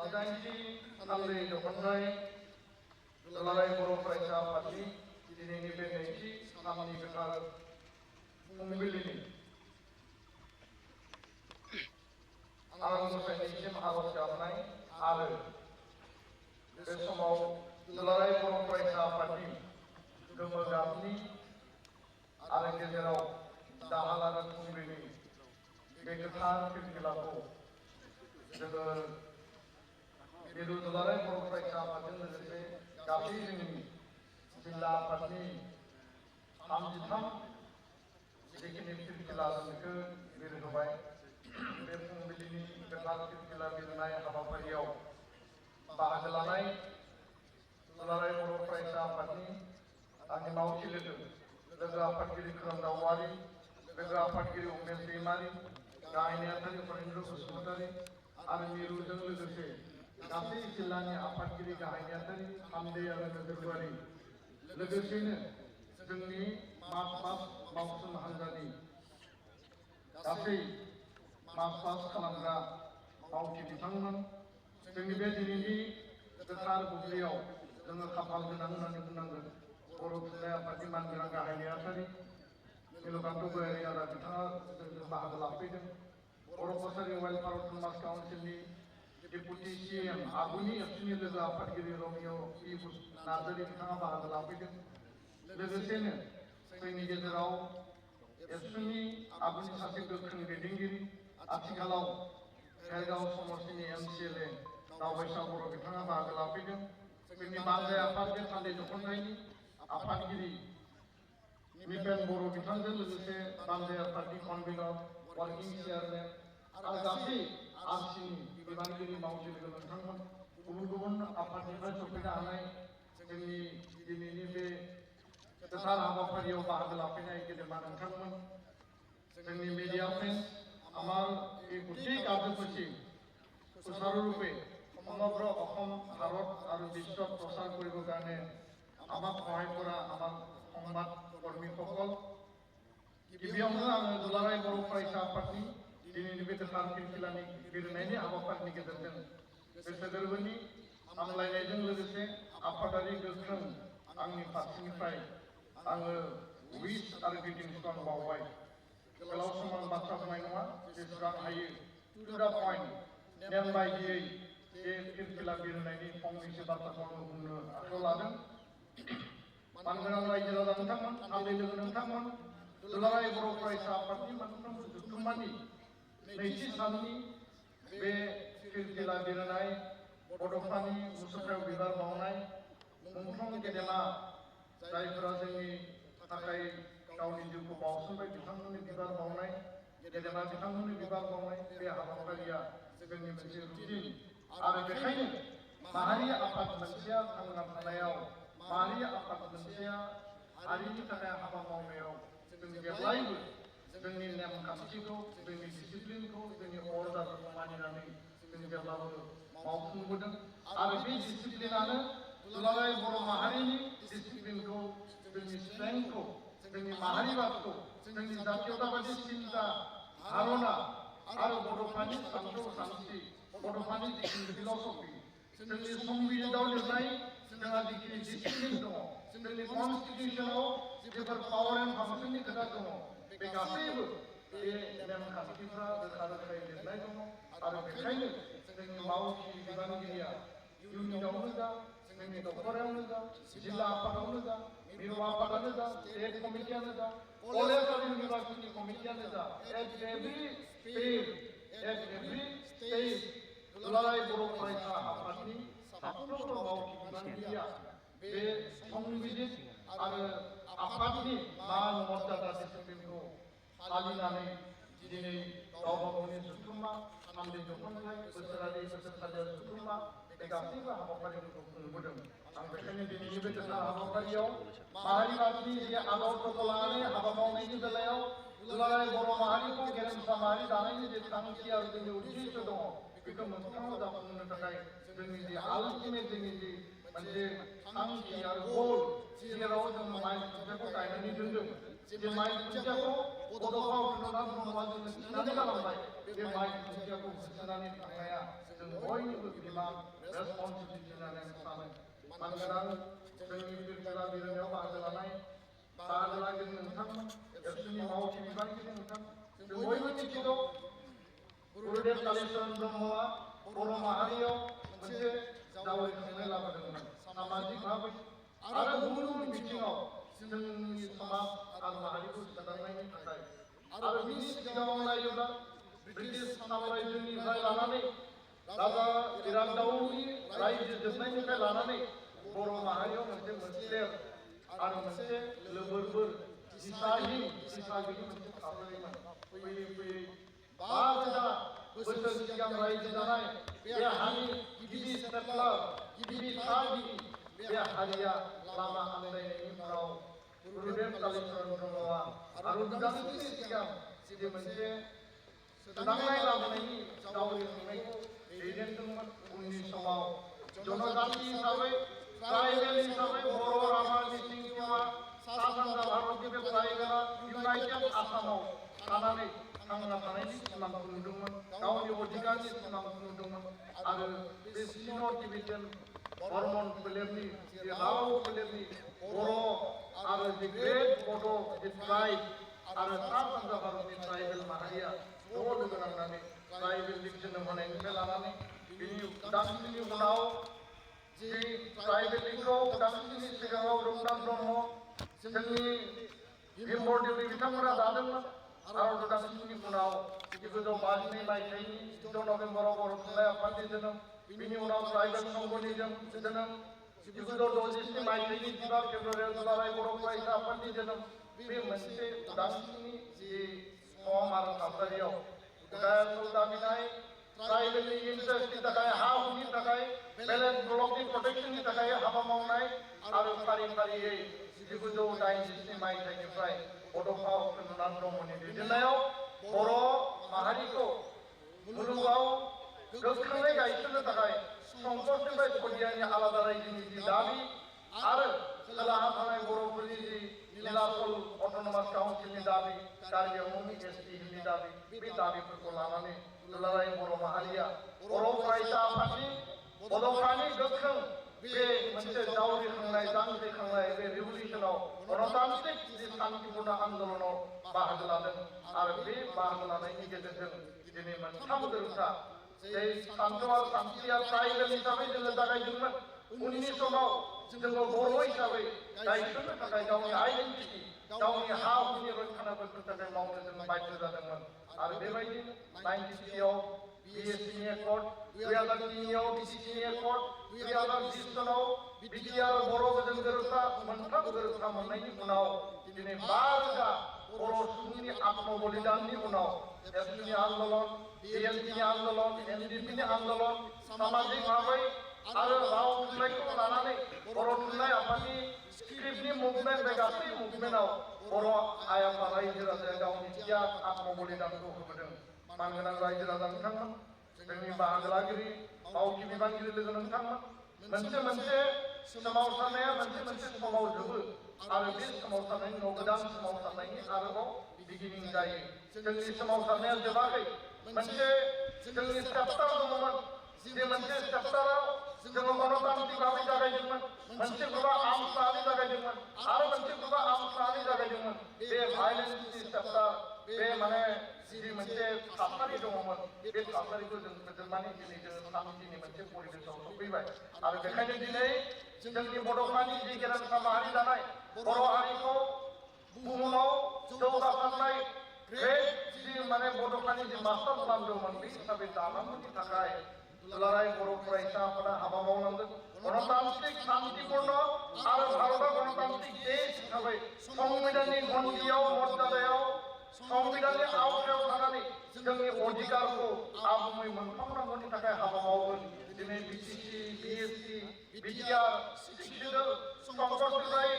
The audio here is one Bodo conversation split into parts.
जिदाइनथि साननै जखननाय दुलाराय बर' फरायसा आफादनि दिनैनि बे नैथि साननि गोथार फुंबिलिनि आनान गसाइनिसिम आरज गाबनाय आरो बे समाव दुलाराय बर' फरायसा आफादनि गोमो गाबनि आरो गेजेराव दाहाल आरो थुंग्रिनि बे गोथार फिरफिलाखौ जोङो मिरु दुलाराय बर' फरायसा आफादजों लोगोसे गासै जोंनि जिल्ला आफादनि 33 जिखिनि फिरफिला जों बेखौ बिरहोबाय बे फुंबिलिनि गोथार फिरफिला बिरनाय हाबाफारियाव बाहागो लानाय दुलाराय बर' फरायसा आफादनि आंनि मावथि लोगो आफादगिरि खोरोमदाव औवारि, लोगो आफादगिरि उमेश दैमारि, गाहाय नेहाथारि फरेन्द्र बसुमतारी आरो मिरुजों लोगोसे गासै जिल्लानि आफादगिरि गाहाय नेहाथारि हामदै आरो नोगोरबारि लोगोसेनो जोंनि मार्च मावसोम हान्जानि गासै मार्च खालामग्रा मावथि बिथांमोन जोंनि बे दिनैनि गोथार बुब्लियाव जोङो खाफाल गोनां होननानै बुंनांगोन। बर' थुनलाइ आफादनि मानगोनां गाहाय नेहाथारि नीलकान्त गयारि आरो बिथाङा जोंजों बाहागो लाफैदों। बर' कसारि वेलफेयार अट'नमास काउन्सिलनि डेपुटि CM आगुनि एबसुनि लोगो आफादगिरि रमिय' पि नार्जारि बिथाङा बाहागो लाफैदों। लोगोसेनो जोंनि गेजेराव एबसुनि आगुनि सासे गोख्रों दैदेनगिरि आथिखालाव भेरगाव समष्टिनि MCLA दावबायसा बर' बिथाङा बाहागो लाफैदों। जोंनि मानजाय आफाद बे सानदै जखनथायनि आफादगिरि निपेन बर' बिथांजों लोगोसे मानजाय आफादनि कनभेनर वार्किं चेयारमेन आरो गासै आरसिनि बिबानगिरि मावथि लोगो नोंथांमोन, गुबुन गुबुन आफादनिफ्राय सफैनो हानाय जोंनि दिनैनि बे गोथार हाबाफारियाव बाहागो लाफैनाय गेदेमा नोंथांमोन, जोंनि মিডিয়া ফ্রেন্ডস, আমার এই গোটেই কাৰ্যসূচী সুচাৰুৰূপে সমগ্ৰ অসম, ভাৰত আৰু বিশ্বত প্ৰচাৰ কৰিবৰ কাৰণে আমাক সহায় কৰা আমাৰ সংবাদ কৰ্মীসকল, गिबियावनो आङो दुलाराय बर' फरायसा आफादनि दिनैनि बे गोथार फिरफिलानि बिरनायनि हाबाफारिनि गेजेरजों गोसो गोरबोनि हामलायनायजों लोगोसे आफादारि गोख्रों आंनि फारसेनिफ्राय आङो उइस आरो ग्रिटिंसखौ आं बावबाय। गोलाव सम आं बाथ्रा बुंनाय नङा, जेसेबां हायो टु दा पइन्ट नेम बायदियै बे फिरफिला बिरनायनि फंनैसो बाथ्राखौ आङो बुंनो आखायाव लादों। मानगोनां रायजो राजा नोंथांमोन, हामदै लोगो नोंथांमोन, दुलाराय बर' फरायसा आफादनि मोनफ्रोमबो जथुम्मानि नैथि साननि बे फिरफिला बिरनाय, बड'फानि मुसुखायाव बिबार बावनाय, मुंख्लं गेदेमा जायफोरा जोंनि थाखाय गावनि जिउखौ बावसोमबाय बिथांमोननि बिबार बावनाय, गेदेमा बिथांमोननि बिबार बावनाय बे हाबाफारिया जोंनि मोनसे रुटिन आरो बेखायनो माहारि आफाद मोनसेया थांना थानायाव, माहारि आफाद मोनसेया हारिनि थाखाय हाबा मावनायाव जों जेब्लायबो जोंनि नेमखान्थिखौ, जोंनि डिसिप्लिनखौ, जोंनि अर्डारखौ मानिनानै जों जेब्लाबो मावफुंबोदों आरो बे डिसिप्लिनानो दुलाराय बर' माहारिनि डिसिप्लिनखौ, जोंनि स्ट्रेंथखौ, जोंनि माहारिबादखौ, जोंनि जातीयताबादि चिन्ता धारणा आरो बड'फानि सानथौ सानस्रि, बड'फानि जिखिनि फिलसफि, जोंनि संबिजिताव लिरनाय जोंहा जिखिनि डिसिप्लिन दङ, जोंनि कनस्टिटिउसनाव जेफोर पावार एन्ड फांसननि खोथा दङ, बे गासैबो बे नेमखान्थिफ्रा रोखा रोखायै लिरनाय दङ आरो बेखायनो जोंनि मावथि बिबानगिरिया इउनिटआवनो जा, जोंनि दख'रायावनो जा, जिल्ला आफादावनो जा, मिरु आफादानो जा, स्टेट कमिटियानो जा, कलेज आरो इउनिभार्सिटि कमिटियानो जा, एट एभ्रि स्टेज दुलाराय बर' फरायसा आफादनि साफ्रोमबो मावथि बिबानगिरिया बे संबिजित आरो आफादनि मान मर्यादा डिसिप्लिनखौ फालिनानै दिनै गावबा गावनि जथुम्मा, सानदै जखनथाय, बोसोरारि बोसोरसालियारि जथुम्मा बे गासैबो हाबाफारिफोरखौ खुंबोदों। आं बेखायनो दिनैनि बे गोथार हाबाफारियाव माहारिबादनि जे आदर्शखौ लानानै हाबा मावनायनि बेलायाव दुलाराय बर' माहारिखौ गेरेमसा माहारि दानायनि जे थांखि आरो जोंनि उद्देश्य दङ, बेखौ मोगथाङाव जाफुंहोनो थाखाय जोंनि जे आल्टिमेट जोंनि जे मोनसे थांखि आरो गल जेराव जों माइ खुन्थियाखौ गायनानै दोन्दों जे माइ खुन्थियाखौ बड'फा उपेन्द्रनाथ ब्रह्मआ जोंनो थिनानै गालांबाय बे माइ खुन्थियाखौ होसोनानै थांनाया जों बयनिबो बिबान रेसपन्सिबिलिटि होननानै आं सानो मानोना जोंनि बिरखोला बिरोंदामियाव बाहागो लागिरि नोंथांमोन एबसुनि मावथि बिबानगिरि नोंथां जों बयबो मिथिगौ गुरुदेव कालीचरण ब्रह्मआ बर' माहारियाव मोनसे जावरिखांनाय लाबोदोंमोन सामाजिक भाबै आरो गुबुन गुबुन बिथिङाव जोंनि समाज आरो माहारिखौ सोदांनायनि थाखाय आरो बिनि सिगाङाव नायोब्ला ब्रिटिश साम्रायजोनिफ्राय लानानै राजा इरागदावनि रायजो जोबनायनिफ्राय लानानै बर' माहारियाव मोनसे मोस्लेर आरो मोनसे लोबोरबोर दिसाहि दिसा गैयि मोनसे थासारिमोन फैयै फैयै 5,000 बोसोर सिगां रायजो जानाय बे हानि गिबि सेटलार गिबि थागिबि बे हारिया लामा आन्दायनायनि उनाव गुरुदेव कालीचरण ब्रह्मआ आरो उदांस्रिनि सिगां जे मोनसे सोदांनाय लाबोनायनि जावरिखांनायखौ दैदेनदोंमोन उननि समाव जनजाति हिसाबै ट्राइबेल हिसाबै बर' राभा मिसिंफोरा सा सानजा भारतनि बे ट्राइबेला इउनाइटेड आसामाव थानानै थांना थानायनि सिमांखौ नुदोंमोन गावनि अधिकारनि सिमांखौ नुदोंमोन आरो बे सिन' टिबेटान बर्मन फोलेरनि जे राव फोलेरनि बर' आरो जे ग्रेट बड' जे ट्राइब आरो सा सानजा भारतनि ट्राइबेल माहारिया ज' लोगो नांनानै ट्राइबेल लिग जोनोम होनायनिफ्राय लानानै बिनि उदांस्रिनि उनाव जे ट्राइबेल लिगखौ उदांस्रिनि सिगाङाव रुपनाथ ब्रह्म जोंनि भीमबर देवरि बिथांमोना दादोंमोन आरो उदांस्रिनि उनाव 1952 मायथाइनि 16 नभेम्बराव बर' थुनलाइ आफादनि जोनोम बिनि उनाव ट्राइबेल संघनि जोनोम 1967 मायथाइनि 15 फेब्रुवारियाव दुलाराय बर' फरायसा आफादनि जोनोम बे मोनसे उदांस्रिनि जे सम आरो थासारियाव उदायासल दाबिनाय ट्राइबेलनि इन्टारेस्टनि थाखाय हा हुनि थाखाय बेलेन्स ब्लकनि प्रटेक्शननि थाखाय हाबा मावनाय आरो फारि फारियै 1987 मायथाइनिफ्राय बड'फा उपेन्द्रनाथ ब्रह्मनि दैदेननायाव बर' माहारिखौ मुलुगाव गोख्रोङै गायसननो थाखाय संकटनिफ्राय सदियानि आलादा रायजोनि जि दाबि आरो खोलाहा थानाय बर'फोरनि जि नीलाचल अट'नमास काउन्सिलनि दाबि कार्बि आंलंनि एसटि हिलनि दाबि बे दाबिफोरखौ लानानै दुलाराय बर' माहारिया बर' फरायसा आफादनि बड'फानि गोख्रों बे मोनसे जावरिखांनाय जांख्रिखांनाय बे रिभलिउसनाव गणतान्त्रिक जि शान्तिपूर्ण आन्दोलनाव बाहागो लादों आरो बे बाहागो लानायनि गेजेरजों दिनै मोनथाम गोरोबथा जे सान्थौ आरो शान्तिया ट्राइबेल हिसाबै जोङो जागायदोंमोन उननि समाव जोङो बर' हिसाबै गायसननो थाखाय गावनि आइडेन्टिटि गावनि हा हुनि रैखानाफोरनि थाखाय मावनो जों बाध्य जादोंमोन आरो बेबायदिनो 93 आव BSCनि एकर्ड 2003 आव BCCनि एकर्ड 2020 सनाव बिटिआर बर' गोजोन गोरोबथा मोनथाम गोरोबथा मोननायनि उनाव दिनै 5 रोजा बर' सुबुंनि आत्म बलिदाननि उनाव एबसुनि आन्दोलन BLPनि आन्दोलन NDPनि आन्दोलन सामाजिक भाबै आरो राव थुनलाइखौ लानानै बर' थुनलाइ आफादनि स्क्रिप्टनि मुभमेन्ट बे गासै मुभमेन्टआव बर' आइ आफा रायजो राजाया गावनि त्याग आत्म बलिदानखौ होबोदों मानगोनां रायजो राजा नोंथांमोन जोंनि बाहागो लागिरि मावथि बिबानगिरि लोगो नोंथांमोन मोनसे सोमावसारनाया मोनसे समाव जोबो आरो बे सोमावसारनायनि उनाव गोदान सोमावसारनायनि आरोबाव बिगिनिं जायो जोंनि सोमावसारनाया जोबाखै मोनसे जोंनि चेप्टार दङमोन जे मोनसे चेप्टाराव जोङो गणतान्त्रिक भाबै जागायदोंमोन मोनसे ग्रुपआ आर्म्स लानानै जागायदोंमोन आरो मोनसे ग्रुपआ आर्म्स लानानै जागायदोंमोन बे भायलेन्सनि चेप्टार बे माने जि मोनसे थासारि दङमोन बे थासारिखौ जों फोजोबनानै दिनै जोङो शान्तिनि मोनसे परिबेशआव सफैबाय आरो बेखायनो दिनै जोंनि बड'फानि जि गेरेमसा माहारि दानाय बर' हारिखौ बुहुमाव जौगासारनाय ग्रेट जि माने बड'फानि जि मास्टार प्लान दंमोन बे हिसाबै दालांनो थाखाय दुलाराय बर' फरायसा आफादा हाबा मावनांगोन गणतान्त्रिक शान्तिपूर्ण आरो भारतआ गणतान्त्रिक देश हिसाबै संबिधाननि गन्थियाव मर्यादायाव संबिधाननि आवथायाव थानानै जोंनि अधिकारखौ आबुङै मोनफुंनांगौनि थाखाय हाबा मावगोन दिनै BCC BSC बिटिआर संकटनिफ्राय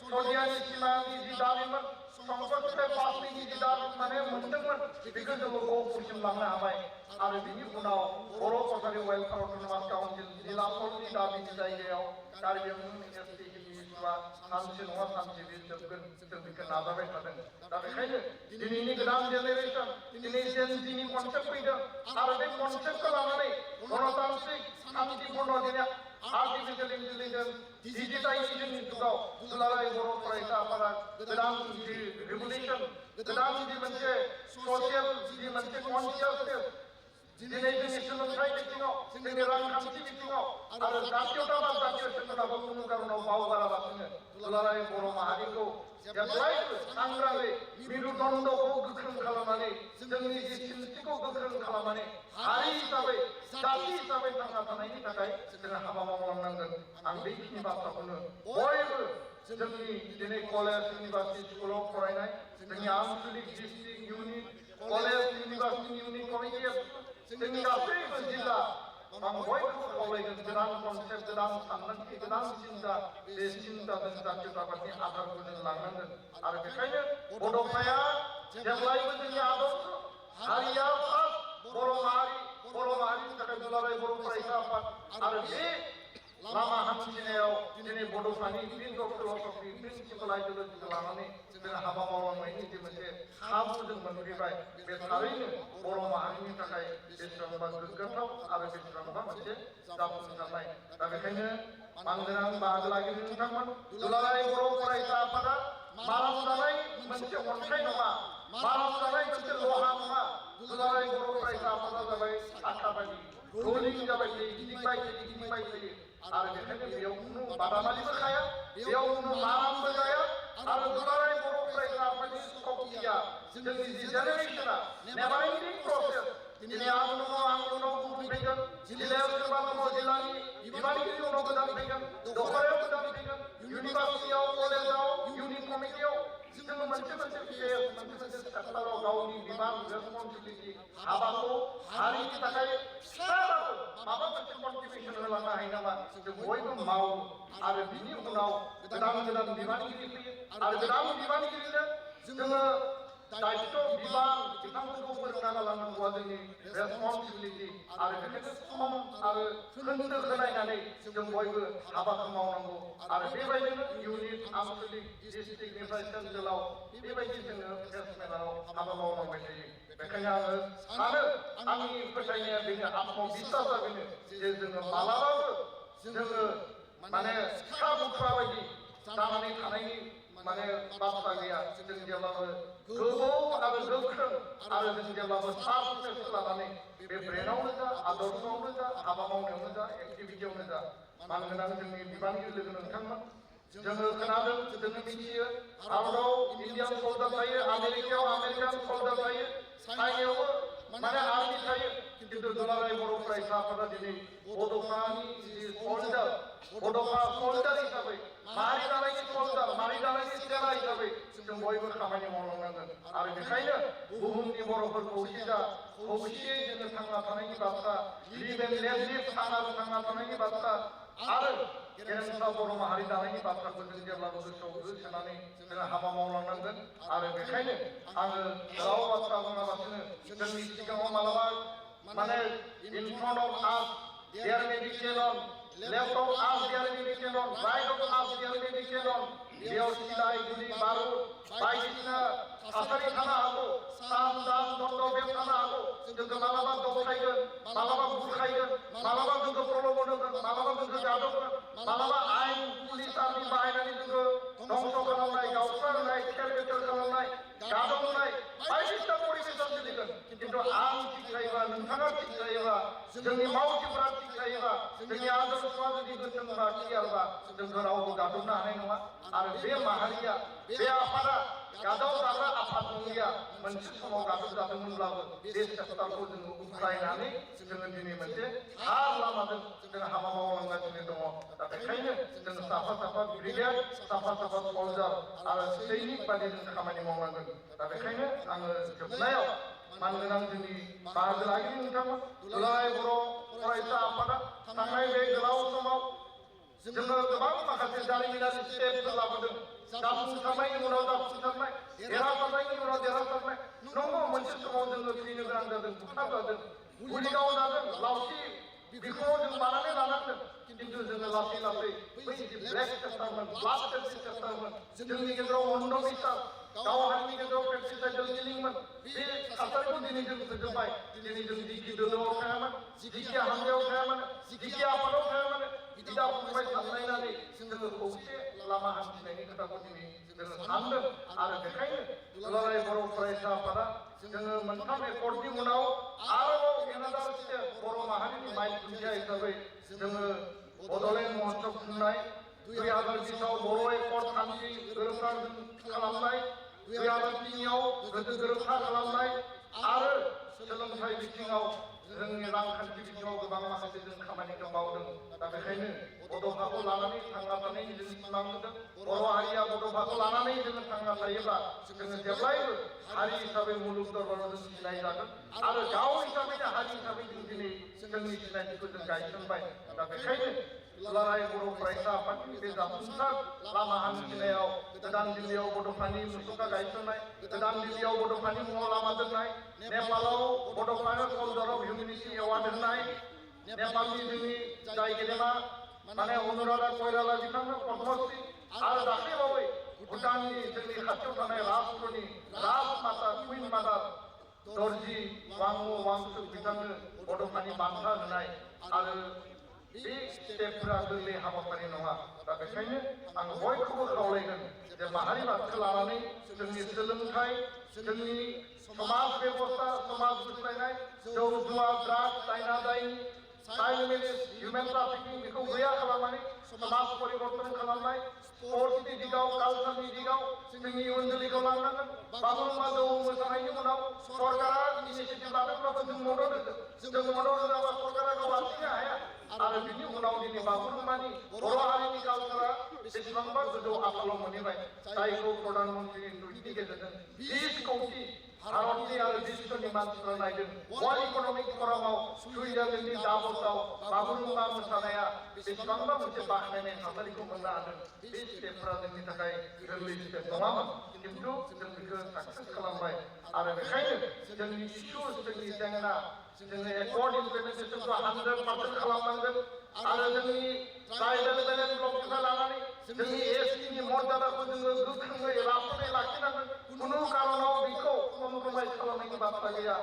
सदियानि सिमानि जि दाबिमोन संसदनिफ्राय पासनि गिदिर माने मोनदोंमोन बेखौ जोङो गौपुरसिम लांनो हाबाय आरो बिनि उनाव बर' कसारि वेलफेयार अट'नमास काउन्सिल जिलाफोरनि दाबिनि जायगायाव कार्बि आंलं एसटि हिलफोरा सानसे नङा सानसे बे जोबगोन जों बेखौ नाजाबाय थादों दा बेखायनो दिनैनि गोदान जेनेरेसन दिनै जेनजिनि कनसेप्ट फैदों आरो बे कनसेप्टखौ लानानै गणतान्त्रिक शान्तिपूर्ण दिनै आर्टिफिशियेल इन्टेलिजेन्स डिजिटाइजेसननि जुगाव दुलाराय बर' फरायसा आफादा गोदान जि रिभलिउसन गोदान जि मोनसे ससियेल जि मोनसे कनसियासनेस दिनै जोंनि सोलोंथाइ बिथिङाव जोंनि रांखान्थि बिथिङाव आरो जातीयता जातीय चेतनाखौ खुनु कारनाव बावगारालासिनो दुलाराय बर' माहारिखौ जेब्लायबो सांग्राङै मेरुदण्डखौ गोख्रों खालामनानै जोंनि जि सिनस्रिखौ गोख्रों खालामनानै हारि हिसाबै जाति हिसाबै थांना थानायनि थाखाय जोङो हाबा मावलांनांगोन आं बेखिनि बाथ्राखौनो बयबो जोंनि दिनै कलेज इउनिभारसिटि स्कुलाव फरायनाय जोंनि आनसलिक district unit college university unit committee जोंनि गासैबो जिल्ला आं बयखौबो खावलायगोन गोदान कनसेप्ट गोदान सानदांथि गोदान सिन्ता बे सिन्ताजों जातीयताबादनि आधारखौ जों लांनांगोन आरो बेखायनो बड'फाया जेब्लायबो जोंनि आदर्श हारिया फार्स्ट बर' माहारिनि थाखाय दुलाराय बर' फरायसा आफाद आरो बे लामा हान्थिनायाव दिनै बड'फानि प्रिन्स अफ फिलसफि प्रिन्सिपाल आइडियलजिखौ लानानै जों हाबा मावलांनायनि जे मोनसे खाबु जों मोनफैबाय बे थारैनो बर' माहारिनि थाखाय बेसेबांबा गोग्गाथाव आरो बेसेबांबा मोनसे जाफुंसारनाय दा बेखायनो मानगोनां बाहागो लागिरि नोंथांमोन दुलाराय बर' फरायसा आफादा माराम जानाय मोनसे अन्थाइ नङा माराम जानाय मोनसे लहा नङा दुलाराय बर' फरायसा आफादा जाबाय साखा बायदि रोलिं जाबाय थायो गिदिंबाय थायो आरो बेखायनो बेयाव खुनु बादामालिबो खाया बेयाव खुनु मारामबो जाया आरो दुलाराय बर' फरायसा आफादनि सक्तिया जोंनि जि जेनेरेसना नेभार एन्डिं प्रसेस दिनै आं दङ आं उनाव गुबुन फैगोन जिल्लायाव सोरबा दङ जिल्लानि बिबानगिरि उनाव गोदान फैगोन दखरायाव गोदान फैगोन इउनिभार्सिटियाव कलेजाव इउनिट कमिटियाव जोङो मोनसे फेज मोनसे सेक्टराव गावनि बिबान रेसपन्सिबिलिटि हाबाखौ हारिनि थाखाय फिसाबाबो माबा मोनसे कन्ट्रिबिउसन होलांनो हायो नामा जों बयबो मावो आरो बिनि उनाव गोदान बिबानगिरि फैयो आरो गोदान बिबानगिरिनो जोङो दायित्व बिबान बिथांमोनखौ फोरोंना गालांनांगौआ जोंनि रेसपन्सिबिलिटि आरो बेखायनो सम आरो खोन्दोखौ नायनानै जों बयबो हाबाखौ मावनांगौ आरो बेबायदिनो इउनिट आनसलिक डिस्ट्रिक्टनिफ्राय सेन्ट्रेलाव बेबायदि जोङो फेसमेलाव हाबा मावलांबाय थायो बेखायनो आङो सानो आंनि फोथायनाया बेनो आत्मबिश्वासा बेनो जे जोङो मालाबाबो जोङो माने सिखा बुख्रा बायदि जानानै थानायनि माने बाथ्रा गैया जों जेब्लाबो गोबौ आरो गोख्रों आरो जों जेब्लाबो सार्च लानानै बे ब्रेनावनो जा आदर्शआवनो जा हाबा मावनायावनो जा एक्टिभिटियावनो जा मानोना जोंनि बिबानगिरि लोगो नोंथांमोन जोङो खोनादों जोङो मिथियो भारताव इन्डियान सल्जार थायो आमेरिकायाव आमेरिकान सल्जार थायो चाइनायावबो माने आर्मि थायो किन्तु दुलाराय बर' फरायसा आफादा दिनै बड'फानि जि सल्जार बड'फा सल्जार हिसाबै माहारि दानायनि सल्जार माहारि दानायनि सेना हिसाबै जों बयबो खामानि मावलांनांगोन आरो बेखायनो बुहुमनि बर'फोर खौसेयै जोङो थांना थानायनि बाथ्रा लिभ एन्ड लेट लिभ थांना थानायनि बाथ्रा आरो गेरेमसा बर' माहारि दानायनि बाथ्राखौ जों जेब्लाबो गोसोआव सोनानै जोङो हाबा मावलांनांगोन आरो बेखायनो आङो राव बाथ्रा बुङालासिनो जोंनि सिगाङाव मालाबा माने in front of us there may be cannon left of us there may be cannon right of us there may be cannon बेयाव सिलाइ गुलि बारुद बायदिसिना थासारि थानो हागौ सान दन्द बेद थानो हागौ जोंखौ मालाबा दबथायगोन मालाबा बुरखायगोन मालाबा जोंखौ प्रलोभन होगोन मालाबा जोंखौ गादबगोन मालाबा आयेन पुलिस आर्मि बाहायनानै जोंखौ धंस खालामनाय गावस्रानाय खेल बेथेल खालामनाय गादबनाय बायदिसिना परिबेसा सोलिगोन किन्तु आं थिग थायोबा नोंथाङा थिग थायोबा जोंनि मावथिफोरा थिग थायोबा जोंनि आदर्शआ जुदि गोख्रोंबा क्लियारबा जोंखौ रावबो गादबनो हानाय नङा आरो बे माहारिया बे आफादा गादब जाग्रा आफाद नंलिया मोनसे समाव गादब जादोंमोनब्लाबो बे सेक्टरखौ जोङो उफ्रायनानै जोङो दिनै मोनसे थार लामाजों जोङो हाबा मावलांगासिनो दङ दा बेखायनो जोङो साफा ब्रिगेड साफा सल्जार आरो सैनिक बादि जों खामानि मावनांगोन दा बेखायनो आङो जोबनायाव मानगोनां जोंनि बाहागो लागिरि नोंथांमोन दुलाराय बर' फरायसा आफादा थांनाय बे गोलाव समाव जोङो गोबां माखासे जारिमिनारि स्टेपफोर लाबोदों जाफुंसारनायनि उनाव जाफुंसारनाय देरहासारनायनि उनाव देरहासारनाय नंगौ मोनसे समाव जोङो थैनो गोनां जादों बुथारजादों गुलि गावजादों लावथि बिखुङाव जों बानानै लानांदों खिन्थु जोङो लासै लासै बै जे ब्लेक चेप्टारमोन ब्लाड चेप्टारमोन जोंनि गेजेराव अन्धबिश्वास गाव हारिनि गेजेराव पेस्टिसाइडल किलिंमोन बे थासारिखौ दिनै जों फोजोबबाय दिनै जों जिखि दोलोआव थायामोन जिखि हानजायाव थायामोन जिखि आफादाव थायामोन बिदा फंबाय सानलायनानै जोङो खौसे लामा हान्थिनायनि खोथाखौ दिनै जोङो सानदों आरो बेखायनो दुलाराय बर' फरायसा आफादा जोङो मोनथाम एकर्डनि उनाव आरोबाव एनादार स्टेप बर' माहारिनि माइ खुन्थिया हिसाबै जोङो बड'लेण्ड महत्सब खुंनाय 2020आव बर' एकर्ड खान्थि गोरोबथा खालामनाय 2003आव गोरोबथा खालामनाय आरो सोलोंथाइ बिथिङाव जोंनि रांखान्थि बिथिङाव गोबां माखासे जों खामानिखौ मावदों दा बेखायनो बड'फाखौ लानानै थांना थानायनि जों सिमां नुदों बर' हारिया बड'फाखौ लानानै जोङो थांना थायोब्ला जोङो जेब्लायबो हारि हिसाबै मुलुग दरबाराव जों सिनाय जागोन आरो गाव हिसाबैनो हारि हिसाबै जों दिनै जोंनि सिनायथिखौ जों गायसनबाय दा बेखायनो दुलाराय बर' फरायसा आफादनि बे जाफुंसार लामा हान्थिनायाव गोदान दिल्लीयाव बड'फानि मुसुखा गायसननाय गोदान दिल्लीयाव बड'फानि मुङाव लामा दोननाय नेपालाव बड'फानो सल्जार अफ हिउमेनिटी एवार्ड होनाय नेपालनि जोंनि जाय गेदेमा माने अनुराधा कइराला बिथांनो पद्मश्री आरो दाख्लैबावै भुटाननि जोंनि खाथियाव थानाय राष्ट्रनि राजमाता कुइन मादार दर्जी वांगमु वांचुक बिथांनो बड'फानि बान्था होनाय आरो बे स्टेपफोरा गोरलै हाबाफारि नङा दा बेखायनो आं बयखौबो खावलायगोन जे माहारि बादखौ लानानै जोंनि सोलोंथाइ जोंनि समाज बेबस्था समाज बुस्रायनाय जौ जुवा ड्राग्स दायना दायनि चाइल्ड मेरेज हिउमेन ट्राफिकिं बेखौ गैया खालामनानै समाज परिबर्तन खालामनाय स्पर्ट्सनि दिगाव कालचारनि दिगाव जोंनि इयुन जोलैखौ लांनांगोन बागुरुम्बा दोहौ मोसानायनि उनाव सरकारा इनिसिएटिभ लादोंब्लाबो जों मदद होदों जों मदद होआबा सरकारा गाव लाखिनो हाया आरो बिनि उनाव दिनै बागुरुम्बानि बर' हारिनि कालचारा बेसेबांबा गोजौ आथालाव मोनहैबाय जायखौ प्रधान मन्त्रिनि टुइटनि गेजेरजों 20 कौटि भारतनि आरो बिश्वनि मानसिफोरा नायदों वर्ल्ड इकनमिक फरामाव सुइजारलेण्डनि दाभसआव बागुरुम्बा मोसानाया बेसेबांबा मोनसे बाख्नायनाय थासारिखौ मोननो हादों बे स्टेपफोरा जोंनि थाखाय गोरलै स्टेप नङामोन खिन्थु जों बेखौ साक्सेस खालामबाय आरो बेखायनो जोंनि इस्युस जोंनि जेंना जोङो एकर्ड इमप्लिमेन्टेसनखौ 100% खालामनांगोन आरो जोंनि ट्राइबेल बेलेन्स ब्लकनिफ्राय लानानै जोंनि एसटिनि मर्यादाखौ जोङो गोख्रोङै राफोदै लाखिनांगोन खुनु कारनाव बेखौ कमप्रमाइज खालामनायनि बाथ्रा गैया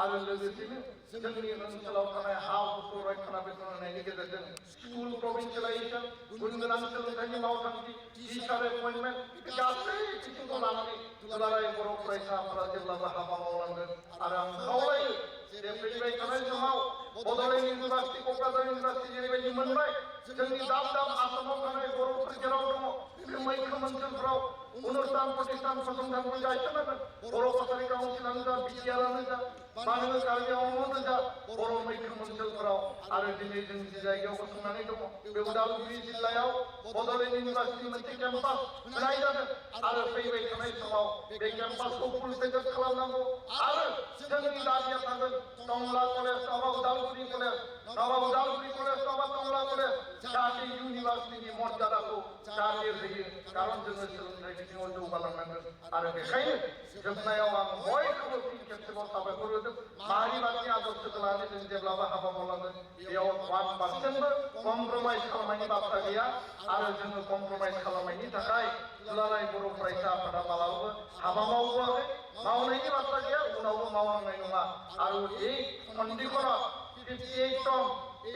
आरो लोगोसेनो जोंनि ओनसोलाव थानाय हा हुखौ रैखानाबेसन होनायनि गेजेरजों स्कुल प्रभिन्सियेलाइजेसन गुन गोनां सोलोंथाइनि मावथांखि टिचार एपइन्टमेन्ट गासै बिथिंखौ लानानै दुलाराय बर' फरायसाफोरा जेब्लाबो हाबा मावनांगोन आरो आं खावलायो जे फैबाय थानाय समाव बड'लेण्ड इउनिभार्सिटि क'क्राझार इउनिभार्सिटि जेरैबायदि मोनबाय जोंनि दाब दाब आसामाव थानाय बर'फोर जेराव दङ बे मैखोम ओनसोलफोराव अनुष्ठान प्रतिष्ठान फसंथानफोर गायसननांगोन बर' कसारि काउन्सिलानो जा बिटिआरआनो जा बा नोङो कार्बि आंलंआनो जा बर' मैखोम ओनसोलफोराव आरो दिनै जों जि जायगायाव गसंनानै दङ बे उदालगुरि जिल्लायाव बड'लेण्ड इउनिभार्सिटि मोनसे केम्पास होनाय जादों आरो फैबाय थानाय समाव बे केम्पासखौ फुल फेदेर खालामनांगौ आरो जोंनि दाबिया थागोन टंला कलेज नङाबा उदालगुरि कलेज नङाबा उदालगुरि कलेज नङाबा टंला कलेज जाहाथे इउनिभार्सिटिनि मर्यादाखौ जाहाथे होयो खारन जोङो सोलोंथाइ बिथिङाव जौगालांनांगोन आरो बेखायनो जोबनायाव आं बयखौबो फिन खेबसेबाव साबायखर होदों माहारिबादनि आदर्शखौ लानानै जों जेब्लाबो हाबा मावलांगोन बेयाव 1%बो कमप्रमाइज खालामनायनि बाथ्रा गैया आरो जोङो कमप्रमाइज खालामनायनि थाखाय दुलाराय बर' फरायसा आफादा मालाबाबो हाबा मावबोआखै मावनायनि बाथ्रा गैया उनावबो मावलांनाय नङा आरो এই সন্ধিখনত 58 জন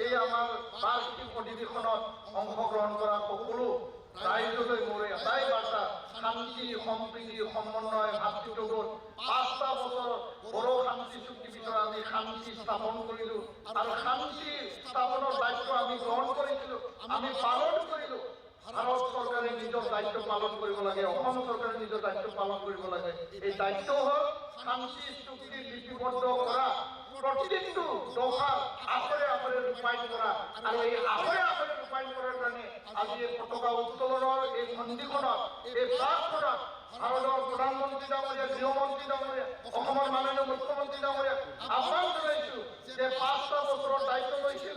এই আমাৰ বাৰ্ষিক অধিৱেশনত অংশগ্ৰহণ কৰা সকলো ৰাইজলৈ মোৰ এটাই বাৰ্তা শান্তি সম্প্ৰীতি সমন্বয় ভাতৃত্ববোধ 5টা বছৰ বড়ো শান্তি চুক্তিৰ ভিতৰত আমি শান্তি স্থাপন কৰিলো আৰু শান্তি স্থাপনৰ দায়িত্ব আমি গ্ৰহণ কৰিছিলো আমি পালন কৰিলো ভাৰত চৰকাৰে নিজৰ দায়িত্ব পালন কৰিব লাগে অসম চৰকাৰে নিজৰ দায়িত্ব পালন কৰিব লাগে এই দায়িত্ব হ'ল শান্তি চুক্তি লিপিবদ্ধ কৰা প্ৰতিটো দফা আখৰে আখৰে ৰূপায়ণ কৰা আৰু এই আখৰে আখৰে ৰূপায়ণ কৰাৰ কাৰণে আজি এই পতাকা উত্তোলনৰ এই সন্ধিখনত এই প্ৰাৰ্থনাত ভাৰতৰ প্ৰধানমন্ত্ৰী ডাঙৰীয়া গৃহমন্ত্ৰী ডাঙৰীয়া অসমৰ মাননীয় মুখ্যমন্ত্ৰী ডাঙৰীয়া আহ্বান জনাইছো যে 5টা বছৰৰ দায়িত্ব লৈছিল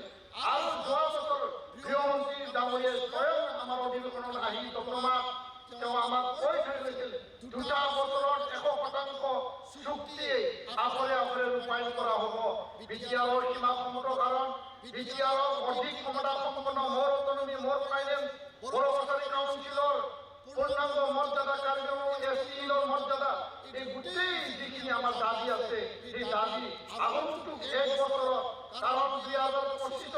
আৰু যোৱা বছৰ গৃহমন্ত্ৰী ডাঙৰীয়াই স্বয়ং আমাৰ অধিৱেশনত আহি দপ্তৰমাত তেওঁ আমাক বিটিআৰৰ সীমা সম্মতকৰণ, বিটিআৰৰ অধিক ক্ষমতা সম্পন্ন মোৰ অটনমি, মোৰ ফাইনেন্স, বড়ো কছাৰী কাউন্সিলৰ পূৰ্ণাংগ মৰ্যাদা, কাৰ্যকৰী এছটিৰ মৰ্যাদা, এই গোটেই যিখিনি আমাৰ দাবী আছে, এই দাবী আগন্তুক 1 বছৰত, কাৰণ 2025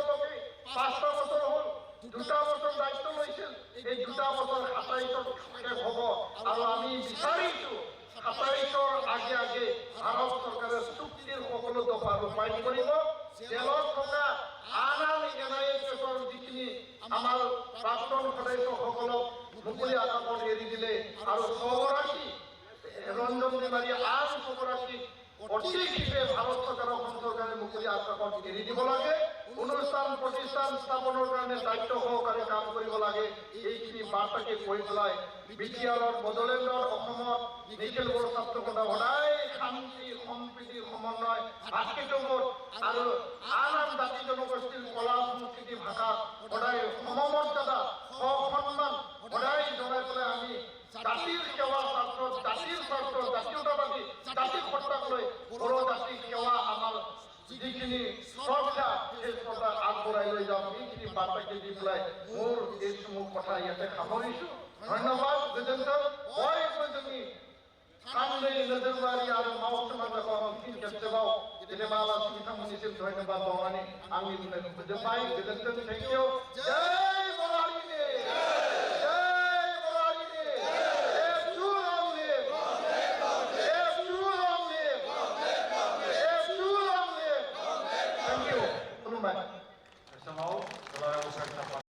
5টা বছৰ হ'ল, 2টা বছৰ দায়িত্ব লৈছিল, এই 2টা বছৰ 27ত শেষ হ'ব। আৰু আমি বিচাৰিছোঁ 27ৰ আগে আগে ভাৰত চৰকাৰে চুক্তিৰ সকলো দফা ৰূপায়ণ কৰিব। জেলত থকা আন NIA কেছৰ যিখিনি আমাৰ প্ৰাক্তন সদস্যসকলক মুকলি আকাশত এৰি দিলে আৰু 6গৰাকী ৰঞ্জন বেমাৰী আন 6গৰাকীক অতি শীঘ্ৰে ভাৰত চৰকাৰৰ অসম চৰকাৰে মুকলি আকাশত এৰি দিব লাগে। অনুষ্ঠান প্ৰতিষ্ঠান স্থাপনৰ কাৰণে দায়িত্ব সহকাৰে কাম কৰিব লাগে। এইখিনি বাৰ্তাকে কৈ পেলাই বিটিআৰৰ বড়োলেণ্ডৰ অসমত নিখিল বড়ো ছাত্ৰ সন্থা সদায় শান্তি সম্প্ৰীতি সমন্বয় ভাতৃত্ববোধ আৰু আন আন জাতি জনগোষ্ঠীৰ কলা সংস্কৃতি ভাষা সদায় সমমৰ্যাদা সন্মান সদায় জনাই পেলাই আমি জাতিৰ সেৱা স্বাৰ্থত, জাতিৰ স্বাৰ্থত, জাতীয়তাবাদী জাতিক সত্তাক লৈ বড়ো জাতিৰ সেৱা আমাৰ যিখিনি শ্ৰদ্ধা, সেই শ্ৰদ্ধা আগবঢ়াই লৈ যাওঁ। এইখিনি বাৰ্তাকে দি পেলাই মোৰ এই চমুক কথা ইয়াতে সামৰিছোঁ। ধন্যবাদ। गोजोन्थों। बयबो साननै नोजोरबारि आरो मावसोमाजाखौ फिन खेबसेबाव जेनेबा आलासि बिथांमोननिसिम धन्यबाद बावनानै आंनि बुंनायखौ फोजोबबाय। गोजोन्थों। Thank you.